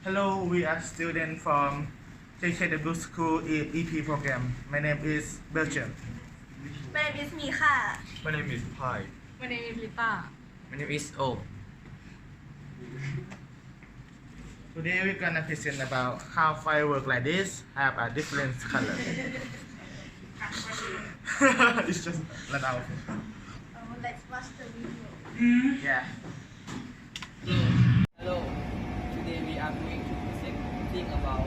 Hello, we are students from KKW School EP program. My name is Belgium. My name is มีค่ะ My name is Pai. My name is Lita. My name is O. Today we're gonna present about how fireworks like this have a different color. It's just let out. Let's watch the video. Yeah. Hello, today we are going to present thing about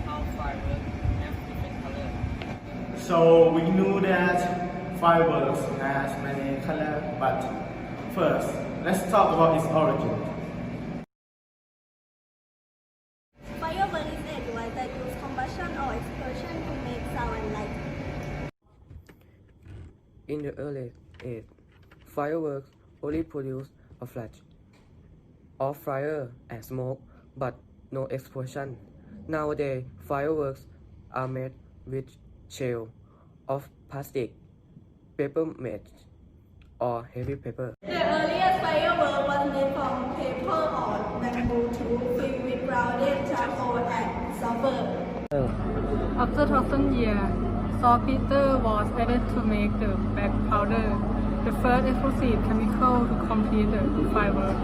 how fireworks have different colors. So we knew that fireworks has many colors, but first let's talk about its origin. Firework is a device that use combustion or explosion to make sound and light. In the early age, fireworks only produced a flash of fire and smoke, but no explosion. Nowadays, fireworks are made with shell of plastic, paper made, or heavy paper. The earliest firework was made from paper or bamboo tube filled with grounded charcoal and sulfur. After 1,000 years, saltpeter was added to make the black powder, the first explosive chemical to complete the firework.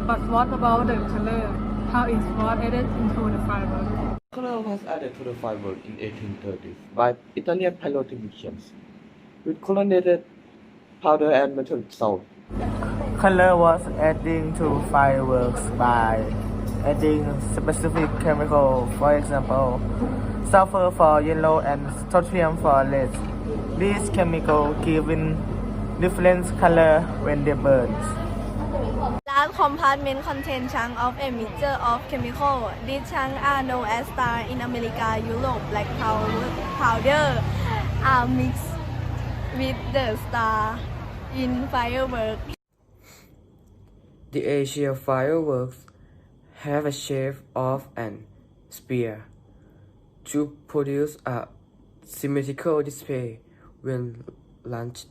But what about the color? How is what added into the firework? Color was added to the firework in 1830s by Italian pyrotechnicians with chlorinated powder and metallic salt. Color was adding to fireworks by adding specific chemical, for example, sulfur for yellow and strontium for red. These chemicals give in different color when they burn. Large compartment contain chunks of a mixture of chemical. These chunks are known as stars in America, Europe. Black powder are mixed with the star in fireworks. The Asia fireworks have a shape of an spear to produce a symmetrical display when launched.